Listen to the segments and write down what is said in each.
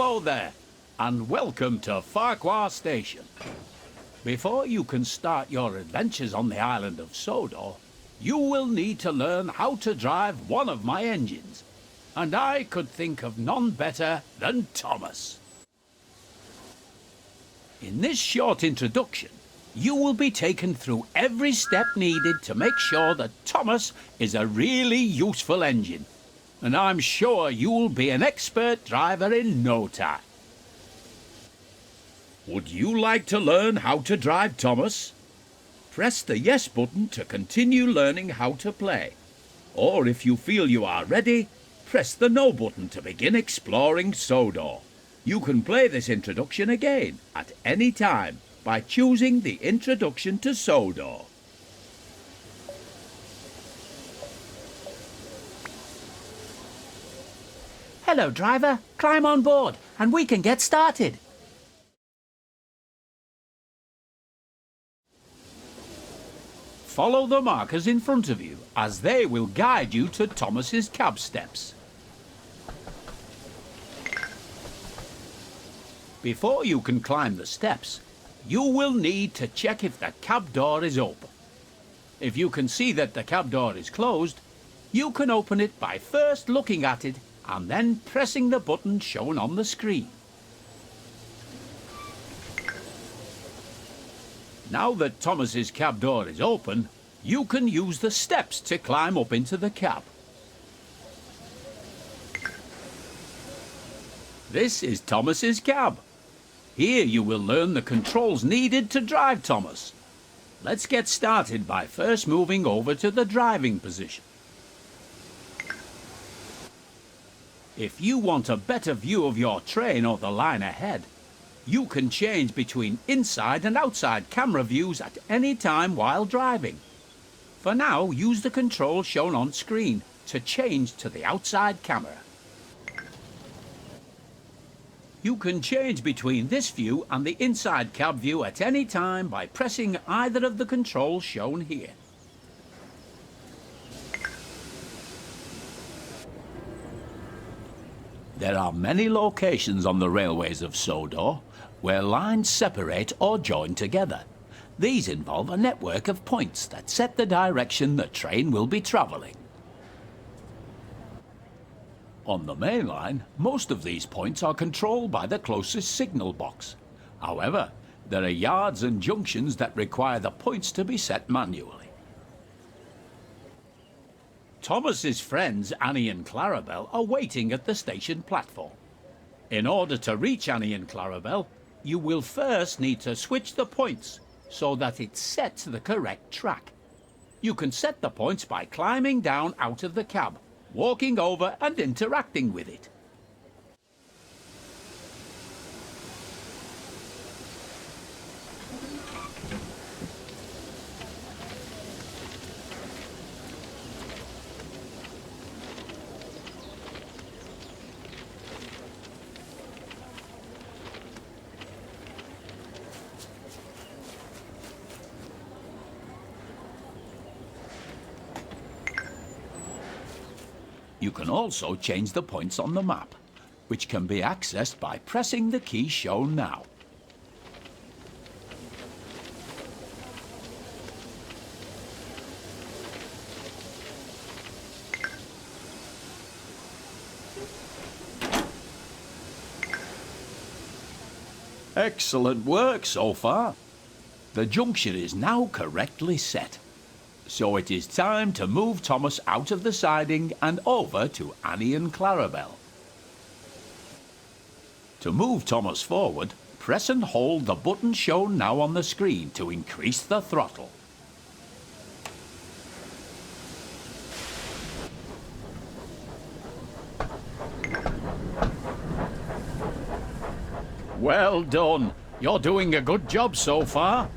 Hello there, and welcome to Farquhar Station. Before you can start your adventures on the island of Sodor, you will need to learn how to drive one of my engines. And I could think of none better than Thomas. In this short introduction, you will be taken through every step needed to make sure that Thomas is a really useful engine. And I'm sure you'll be an expert driver in no time. Would you like to learn how to drive Thomas? Press the yes button to continue learning how to play. Or if you feel you are ready, press the no button to begin exploring Sodor. You can play this introduction again at any time by choosing the Introduction to Sodor. Hello, driver. Climb on board and we can get started. Follow the markers in front of you as they will guide you to Thomas's cab steps. Before you can climb the steps, you will need to check if the cab door is open. If you can see that the cab door is closed, you can open it by first looking at it and then pressing the button shown on the screen. Now that Thomas's cab door is open, you can use the steps to climb up into the cab. This is Thomas's cab. Here you will learn the controls needed to drive Thomas. Let's get started by first moving over to the driving position. If you want a better view of your train or the line ahead, you can change between inside and outside camera views at any time while driving. For now, use the controls shown on screen to change to the outside camera. You can change between this view and the inside cab view at any time by pressing either of the controls shown here. There are many locations on the railways of Sodor where lines separate or join together. These involve a network of points that set the direction the train will be travelling. On the main line, most of these points are controlled by the closest signal box. However, there are yards and junctions that require the points to be set manually. Thomas's friends Annie and Clarabel are waiting at the station platform. In order to reach Annie and Clarabel, you will first need to switch the points so that it's set to the correct track. You can set the points by climbing down out of the cab, walking over and interacting with it. You can also change the points on the map, which can be accessed by pressing the key shown now. Excellent work so far. The junction is now correctly set. So it is time to move Thomas out of the siding and over to Annie and Clarabel. To move Thomas forward, press and hold the button shown now on the screen to increase the throttle. Well done. You're doing a good job so far.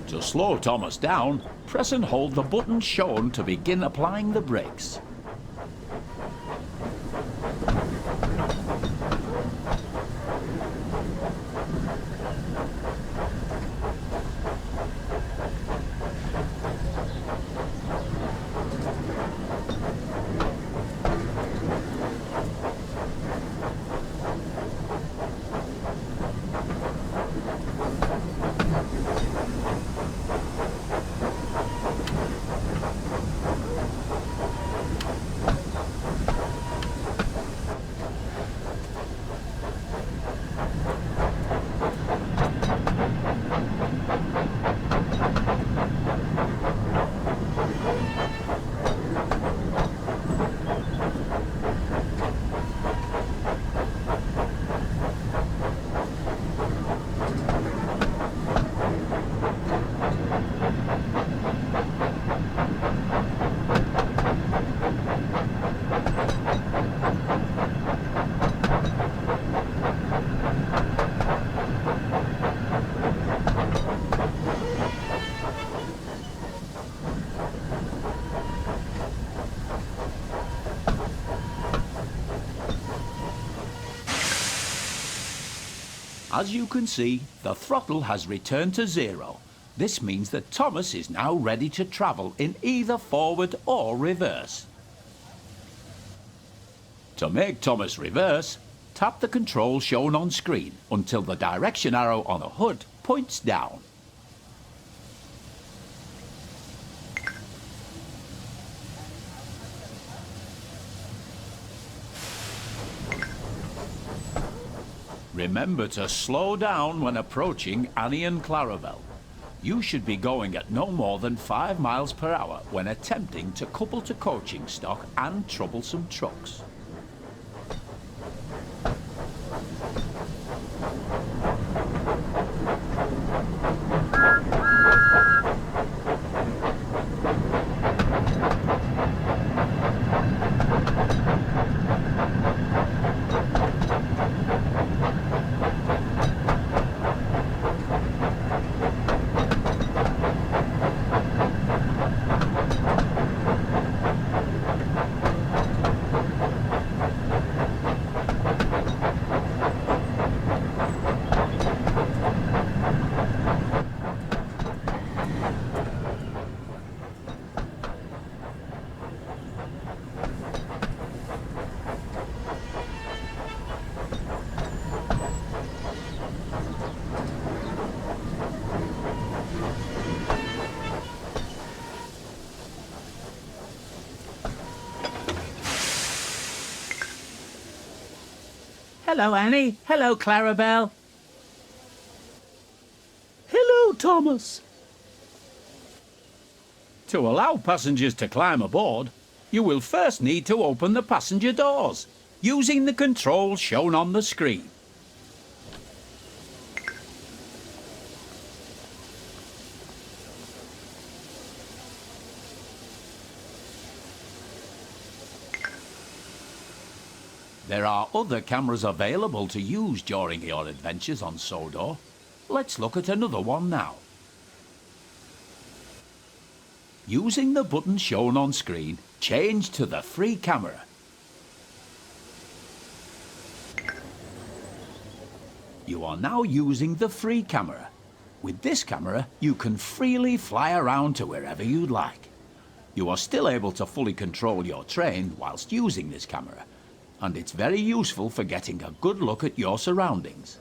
To slow Thomas down, press and hold the button shown to begin applying the brakes. As you can see, the throttle has returned to 0. This means that Thomas is now ready to travel in either forward or reverse. To make Thomas reverse, tap the control shown on screen until the direction arrow on the HUD points down. Remember to slow down when approaching Annie and Clarabelle. You should be going at no more than 5 miles per hour when attempting to couple to coaching stock and troublesome trucks. Hello, Annie. Hello, Clarabelle. Hello, Thomas. To allow passengers to climb aboard, you will first need to open the passenger doors using the controls shown on the screen. There are other cameras available to use during your adventures on Sodor. Let's look at another one now. Using the button shown on screen, change to the free camera. You are now using the free camera. With this camera, you can freely fly around to wherever you'd like. You are still able to fully control your train whilst using this camera, and it's very useful for getting a good look at your surroundings.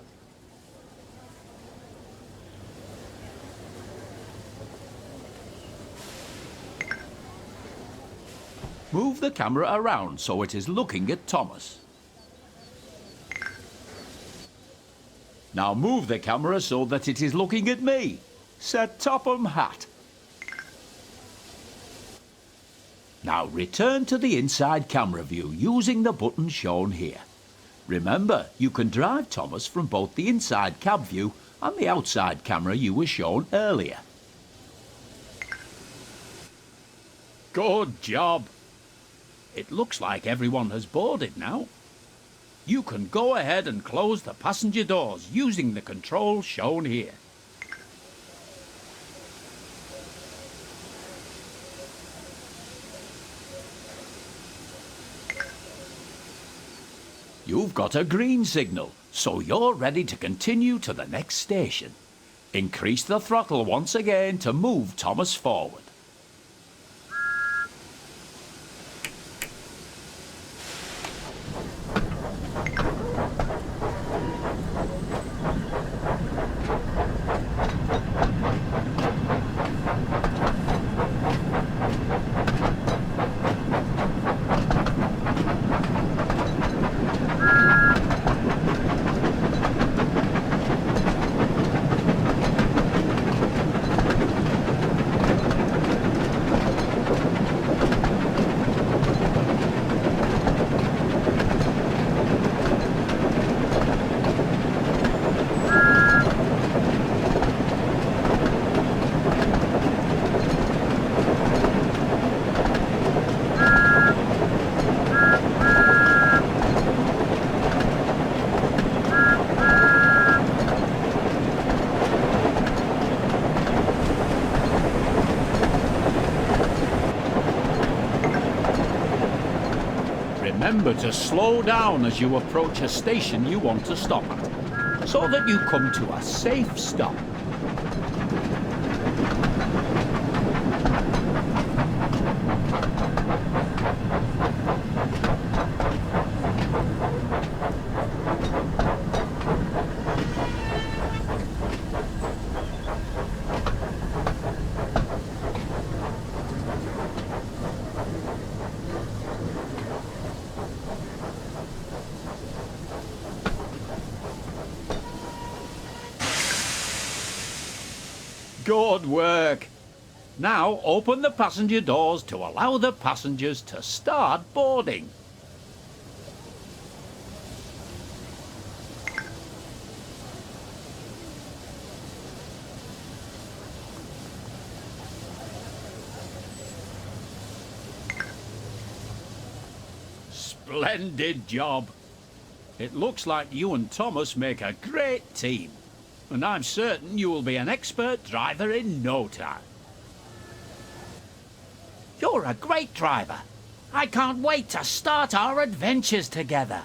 Move the camera around so it is looking at Thomas. Now move the camera so that it is looking at me. Sir Topham Hatt. Now return to the inside camera view using the button shown here. Remember, you can drive Thomas from both the inside cab view and the outside camera you were shown earlier. Good job. It looks like everyone has boarded now. You can go ahead and close the passenger doors using the controls shown here. You've got a green signal, so you're ready to continue to the next station. Increase the throttle once again to move Thomas forward. Remember to slow down as you approach a station you want to stop at. so that you come to a safe stop. Good work. Now open the passenger doors to allow the passengers to start boarding. Splendid job. It looks like you and Thomas make a great team, and I'm certain you will be an expert driver in no time. You're a great driver. I can't wait to start our adventures together.